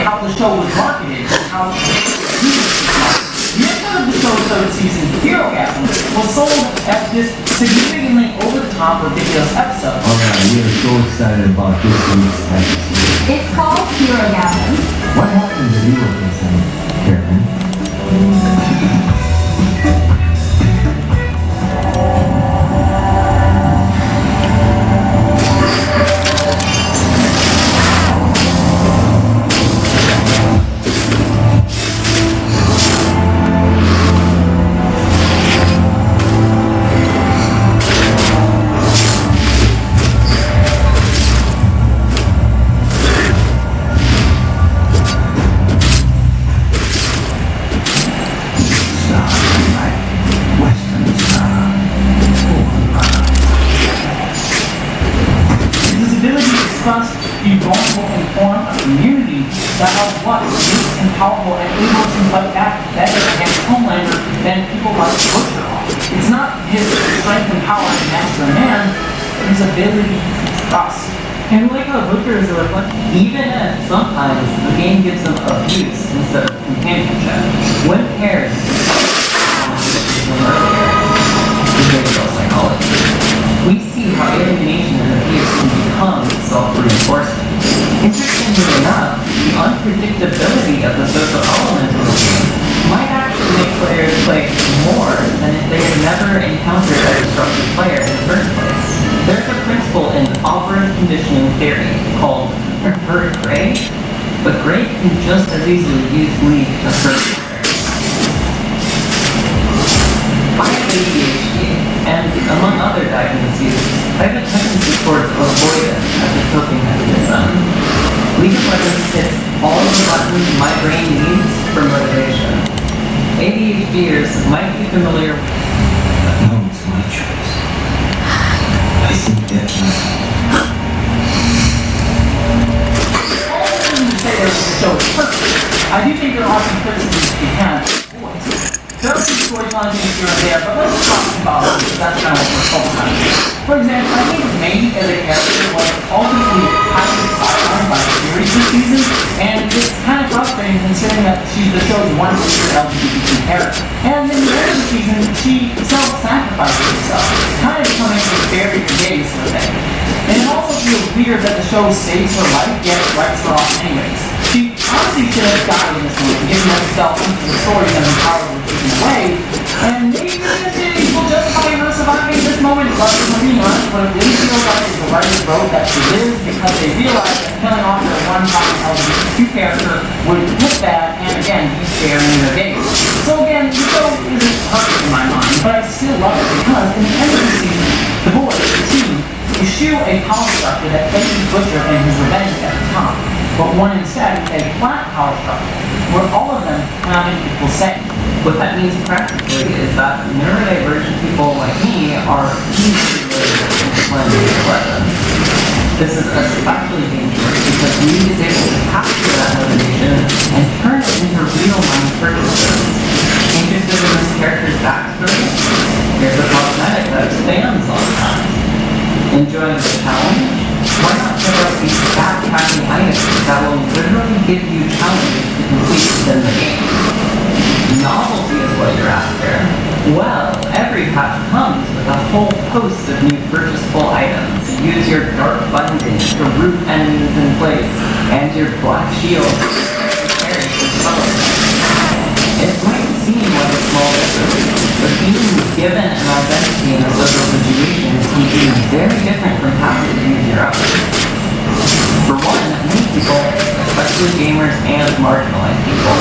how the show was marketed and how the episode of the show's third season, Hero Gasm, was sold as this significantly over-the-top ridiculous episode. Alright, we are so excited about this week's episode. It's called Hero Gasm. What happened to you with this one, Karen? Be vulnerable and form a community that are what unique and powerful and able to fight back better against Homelander than people like Butcher are. It's not his strength and power to master a man, but his ability to trust. And like how Butcher is a reflection, even if sometimes the game gives them abuse instead of companionship. When paired psychology, we see how alienation and abuse can become self-reinforcement. Interestingly enough, the unpredictability of the social element of the game might actually make players play more than if they had never encountered a destructive player in the first place. There's a principle in operant conditioning theory called hurt gray, but gray can just as easily lead to hurt players. I have ADHD, and among other diagnoses, I have a tendency towards avoidance as a coping mechanism. League of Legends hits all of the buttons my brain needs for motivation. ADHDers might be familiar with But no, it's my choice. I think that All I'm going to say is the show is perfect. I do think there are some criticisms to be had. There are some storytelling things here and there, but let's talk about it because that's kind of what we're focused on. For example, I think Maggie as a character was ultimately highly sidelined by the series this season, and it's kind of frustrating considering that she's the show's one major LGBTQ character. And in the end of the season, she self-sacrifices herself, kind of becoming a very gay sort of thing. And it also feels weird that the show saves her life, yet writes her off anyways. She honestly should have died in this moment, given herself into the story that her power was taken away, and maybe the series will justify her surviving this moment, but if I'm being honest, what it really feels like is the writers wrote that she lives because they realized that killing off their one common LGBTQ character would look bad, and again, be staring in their gaze. So again, the show isn't perfect in my mind, but I still love it because in the end of the season, the boys, the team, eschew a power structure that faces Butcher and his revenge at the top, but one instead a flat power structure, where all of them have an equal say. What that means practically is that neurodivergent people like me are easily motivated to play League of Legends. This is especially dangerous because League is able to capture that motivation and turn it into real-money purchases. Interested in this character's backstory? Here's a cosmetic that expands on that. Enjoying the challenge? Why not check out these stat-tracking items that will literally give you challenges to complete within the game? Novelty is what you're after. Well, every patch comes with a whole host of new purchasable items. Use your dark funding to root enemies in place, and your black shield to carry the color. It might seem like a small difference, but being given an identity in a social situation can be very different from having to use your own. For one, many people, especially gamers and marginalized people,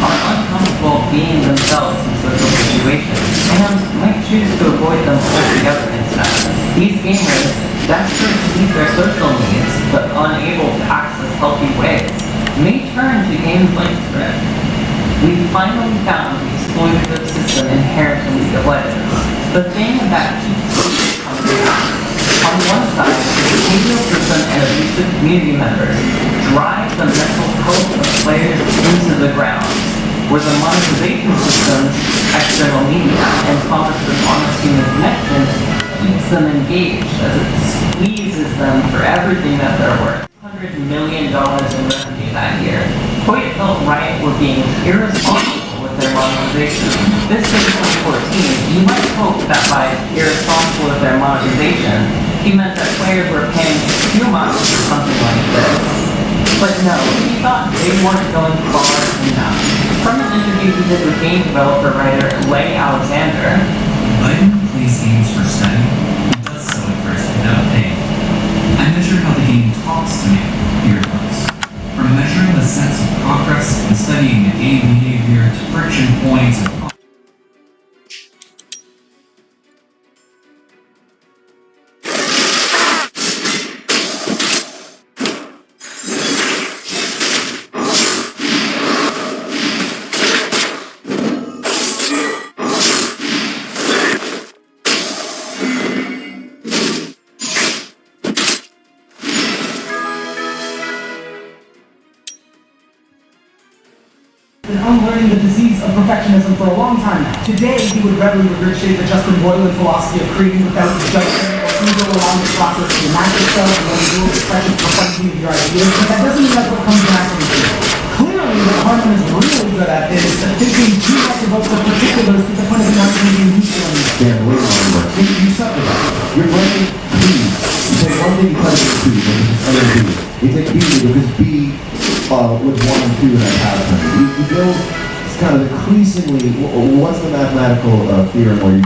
are uncomfortable being themselves in social situations and might choose to avoid them altogether instead. These gamers, desperate to meet their social needs but unable to access healthy ways, may turn to games like Script. We finally found the exploitative system inherent in League of Legends, the thing that keeps people coming back. On one side, the behavioral system and abusive community members drive the mental health of players into the ground, where the monetization systems, external media, and promises honest human connection keeps them engaged as it squeezes them for everything that they're worth. $100 million in revenue that year. Hoyt felt Wright were being irresponsible with their monetization. This in 2014, you might hope that by irresponsible with their monetization, he meant that players were paying too much for something like this. But no, he thought they weren't going far enough. From an interview he did with game developer writer Leigh Alexander, Biden plays games for study. He does so at first without pay. I measure how the game talks to me, here it goes. From measuring the sense of progress and studying the game behavior to friction points and been unlearning the disease of perfectionism for a long time now. Today, he would readily regurgitate the Justin Boylan philosophy of creating without judgment or eager along the process to match yourself and let you do expression for finding of your ideas, but that doesn't mean that's what comes naturally to you. Clearly, what Hartman is really good at is thinking too much about the particulars to the point of not being useful anymore. Yeah, the way it works. You suck at that. Your brain, B. You take one thing, you cut it into two, and it's other B. You take B, because B was 1 and 2 in that pattern. You build kind of increasingly, what's the mathematical theorem where you